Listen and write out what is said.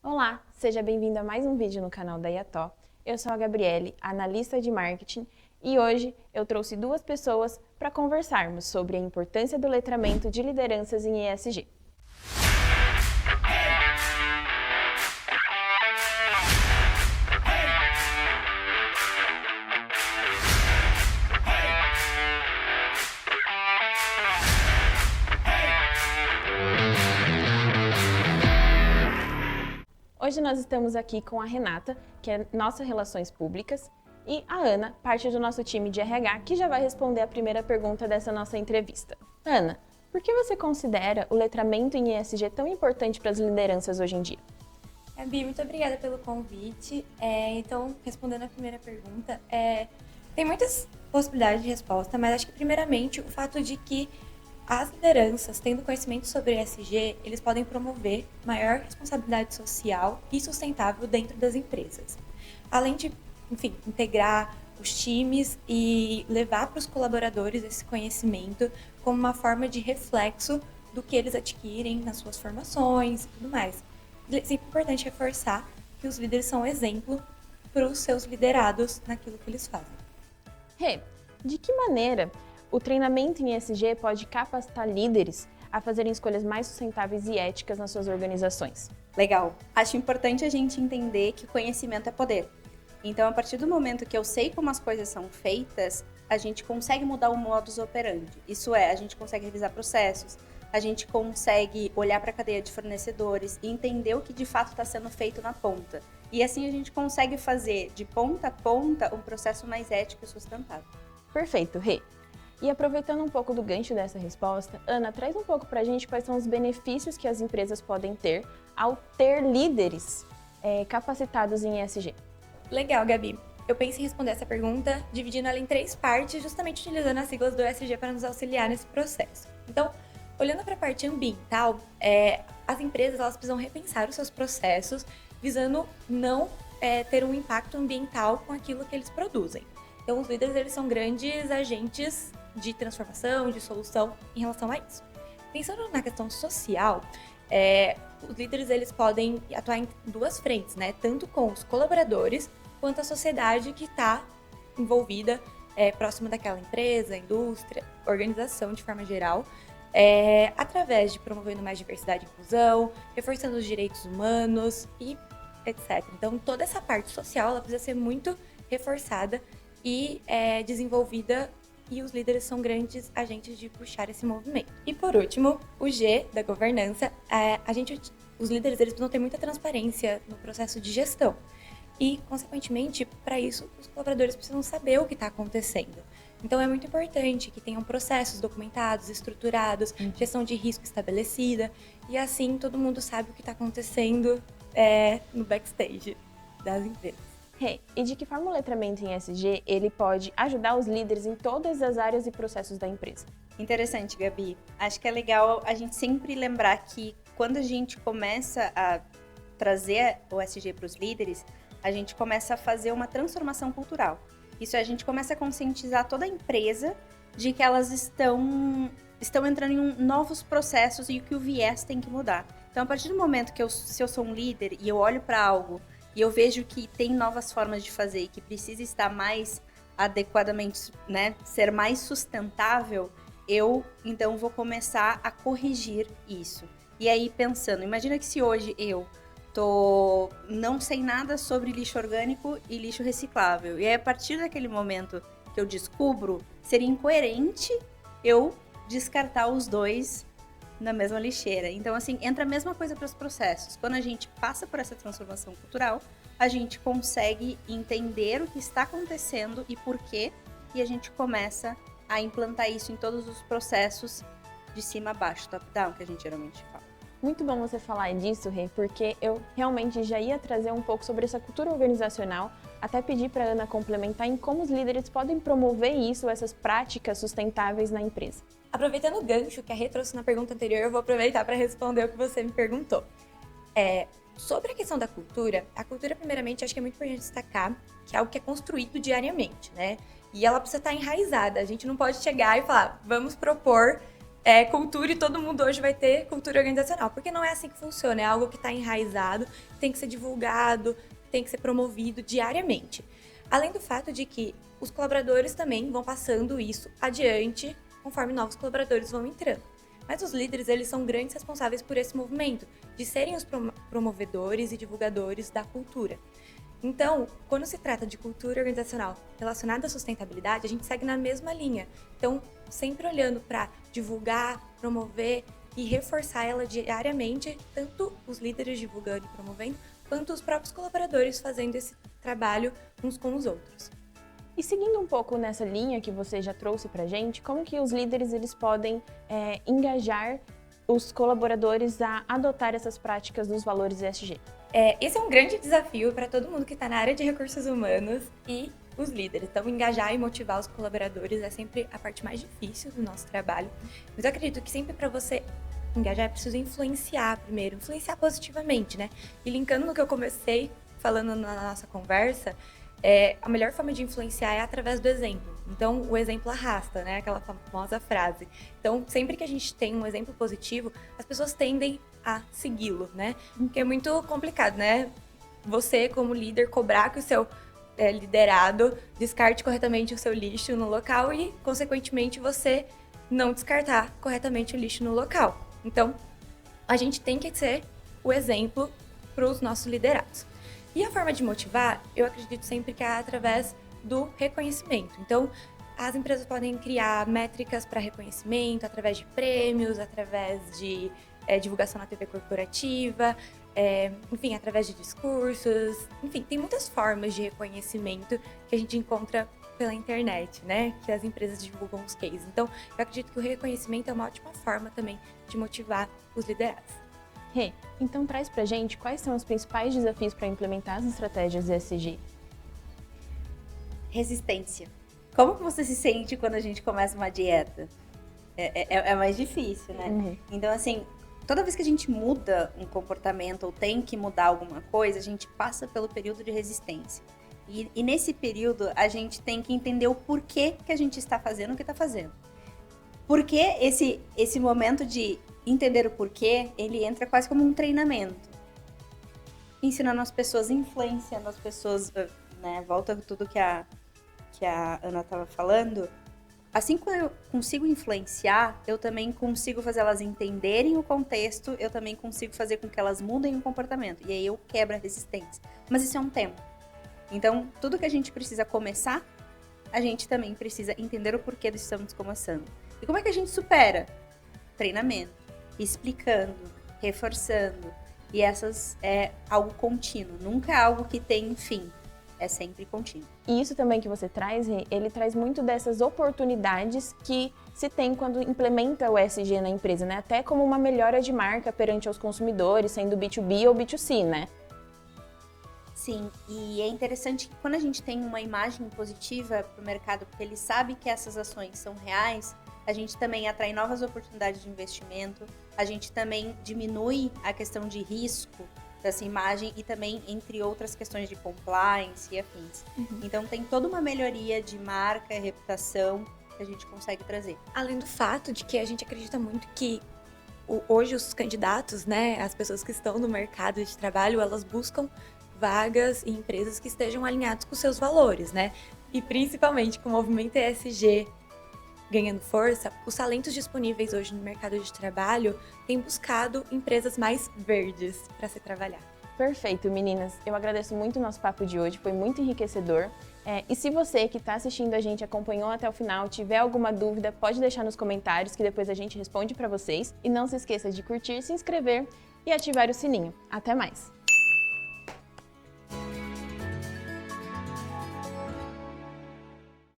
Olá, seja bem-vindo a mais um vídeo no canal da Iató. Eu sou a Gabriele, analista de marketing, e hoje eu trouxe duas pessoas para conversarmos sobre a importância do letramento de lideranças em ESG. Hoje nós estamos aqui com a Renata, que é nossa Relações Públicas, e a Ana, parte do nosso time de RH, que já vai responder a primeira pergunta dessa nossa entrevista. Ana, por que você considera o letramento em ESG tão importante para as lideranças hoje em dia? Gabi, muito obrigada pelo convite. Então, respondendo a primeira pergunta, tem muitas possibilidades de resposta, mas acho que primeiramente o fato de que as lideranças, tendo conhecimento sobre ESG, eles podem promover maior responsabilidade social e sustentável dentro das empresas. Além de, enfim, integrar os times e levar para os colaboradores esse conhecimento como uma forma de reflexo do que eles adquirem nas suas formações e tudo mais. É sempre importante reforçar que os líderes são exemplo para os seus liderados naquilo que eles fazem. Rê, de que maneira o treinamento em ESG pode capacitar líderes a fazerem escolhas mais sustentáveis e éticas nas suas organizações? Legal. Acho importante a gente entender que conhecimento é poder. Então, a partir do momento que eu sei como as coisas são feitas, a gente consegue mudar o modus operandi. Isso é, a gente consegue revisar processos, a gente consegue olhar para a cadeia de fornecedores e entender o que de fato está sendo feito na ponta. E assim a gente consegue fazer de ponta a ponta um processo mais ético e sustentável. Perfeito, Rê. E aproveitando um pouco do gancho dessa resposta, Ana, traz um pouco para a gente quais são os benefícios que as empresas podem ter ao ter líderes capacitados em ESG. Legal, Gabi. Eu penso em responder essa pergunta dividindo ela em 3 partes, justamente utilizando as siglas do ESG para nos auxiliar nesse processo. Então, olhando para a parte ambiental, as empresas elas precisam repensar os seus processos, visando não ter um impacto ambiental com aquilo que eles produzem. Então, os líderes eles são grandes agentes de transformação, de solução em relação a isso. Pensando na questão social, os líderes eles podem atuar em 2 frentes, né? Tanto com os colaboradores quanto a sociedade que está envolvida próximo daquela empresa, indústria, organização de forma geral, através de promovendo mais diversidade e inclusão, reforçando os direitos humanos e etc. Então, toda essa parte social ela precisa ser muito reforçada e desenvolvida, e os líderes são grandes agentes de puxar esse movimento. E por último, o G da governança, os líderes eles precisam ter muita transparência no processo de gestão. E, consequentemente, para isso, os colaboradores precisam saber o que está acontecendo. Então, é muito importante que tenham processos documentados, estruturados, gestão de risco estabelecida, e assim todo mundo sabe o que está acontecendo no backstage das empresas. E de que forma o letramento em ESG ele pode ajudar os líderes em todas as áreas e processos da empresa? Interessante, Gabi. Acho que é legal a gente sempre lembrar que quando a gente começa a trazer o ESG para os líderes, a gente começa a fazer uma transformação cultural. Isso é, a gente começa a conscientizar toda a empresa de que elas estão entrando em novos processos e que o viés tem que mudar. Então, a partir do momento que se eu sou um líder e eu olho para algo e eu vejo que tem novas formas de fazer e que precisa estar mais adequadamente, né, ser mais sustentável, eu, então, vou começar a corrigir isso. E aí, pensando, imagina que se hoje eu não sei nada sobre lixo orgânico e lixo reciclável, e aí, a partir daquele momento que eu descubro, seria incoerente eu descartar os dois na mesma lixeira. Então, assim, entra a mesma coisa para os processos. Quando a gente passa por essa transformação cultural, a gente consegue entender o que está acontecendo e por quê, e a gente começa a implantar isso em todos os processos de cima a baixo, top-down, que a gente geralmente fala. Muito bom você falar disso, Rê, porque eu realmente já ia trazer um pouco sobre essa cultura organizacional, até pedir para a Ana complementar em como os líderes podem promover isso, essas práticas sustentáveis na empresa. Aproveitando o gancho que a Rê trouxe na pergunta anterior, eu vou aproveitar para responder o que você me perguntou. Sobre a questão da cultura, a cultura, primeiramente, acho que é muito importante destacar que é algo que é construído diariamente, né? E ela precisa estar enraizada. A gente não pode chegar e falar, vamos propor cultura e todo mundo hoje vai ter cultura organizacional, porque não é assim que funciona, é algo que está enraizado, tem que ser divulgado, tem que ser promovido diariamente. Além do fato de que os colaboradores também vão passando isso adiante conforme novos colaboradores vão entrando. Mas os líderes, eles são grandes responsáveis por esse movimento, de serem os promovedores e divulgadores da cultura. Então, quando se trata de cultura organizacional relacionada à sustentabilidade, a gente segue na mesma linha. Então, sempre olhando para divulgar, promover e reforçar ela diariamente, tanto os líderes divulgando e promovendo, quanto os próprios colaboradores fazendo esse trabalho uns com os outros. E seguindo um pouco nessa linha que você já trouxe pra gente, como que os líderes eles podem engajar os colaboradores a adotar essas práticas dos valores ESG? Esse é um grande desafio para todo mundo que está na área de recursos humanos e os líderes. Então, engajar e motivar os colaboradores é sempre a parte mais difícil do nosso trabalho. Mas eu acredito que sempre para você engajar é preciso influenciar primeiro, influenciar positivamente, né? E linkando no que eu comecei falando na nossa conversa, a melhor forma de influenciar é através do exemplo. Então, o exemplo arrasta, né? Aquela famosa frase. Então, sempre que a gente tem um exemplo positivo, as pessoas tendem a segui-lo, né? Porque é muito complicado, né? Você, como líder, cobrar que o seu liderado descarte corretamente o seu lixo no local e, consequentemente, você não descartar corretamente o lixo no local. Então, a gente tem que ser o exemplo para os nossos liderados. E a forma de motivar, eu acredito sempre que é através do reconhecimento. Então, as empresas podem criar métricas para reconhecimento através de prêmios, através de divulgação na TV corporativa, enfim, através de discursos. Enfim, tem muitas formas de reconhecimento que a gente encontra pela internet, né? Que as empresas divulgam os cases. Então, eu acredito que o reconhecimento é uma ótima forma também de motivar os liderados. Rê, então traz pra gente quais são os principais desafios para implementar as estratégias ESG. Resistência. Como que você se sente quando a gente começa uma dieta? É mais difícil, né? Uhum. Então, assim, toda vez que a gente muda um comportamento ou tem que mudar alguma coisa, a gente passa pelo período de resistência. E nesse período, a gente tem que entender o porquê que a gente está fazendo o que está fazendo. Porque esse momento de entender o porquê, ele entra quase como um treinamento. Ensinando as pessoas, influenciando as pessoas, né? Volta tudo que a Ana estava falando. Assim que eu consigo influenciar, eu também consigo fazer elas entenderem o contexto, eu também consigo fazer com que elas mudem o comportamento. E aí eu quebro a resistência. Mas isso é um tempo. Então, tudo que a gente precisa começar, a gente também precisa entender o porquê do estamos começando. E como é que a gente supera? Treinamento, explicando, reforçando. E essas é algo contínuo, nunca é algo que tem fim. É sempre contínuo. E isso também que você traz, Rê, ele traz muito dessas oportunidades que se tem quando implementa o ESG na empresa, né? Até como uma melhora de marca perante aos consumidores, sendo B2B ou B2C, né? Sim, e é interessante que quando a gente tem uma imagem positiva para o mercado, porque ele sabe que essas ações são reais, a gente também atrai novas oportunidades de investimento, a gente também diminui a questão de risco dessa imagem e também entre outras questões de compliance e afins. Então tem toda uma melhoria de marca e reputação que a gente consegue trazer. Além do fato de que a gente acredita muito que hoje os candidatos, né, as pessoas que estão no mercado de trabalho, elas buscam vagas e empresas que estejam alinhadas com seus valores, né? E principalmente com o movimento ESG ganhando força, os talentos disponíveis hoje no mercado de trabalho têm buscado empresas mais verdes para se trabalhar. Perfeito, meninas. Eu agradeço muito o nosso papo de hoje, foi muito enriquecedor. E se você que está assistindo a gente acompanhou até o final, tiver alguma dúvida, pode deixar nos comentários que depois a gente responde para vocês. E não se esqueça de curtir, se inscrever e ativar o sininho. Até mais!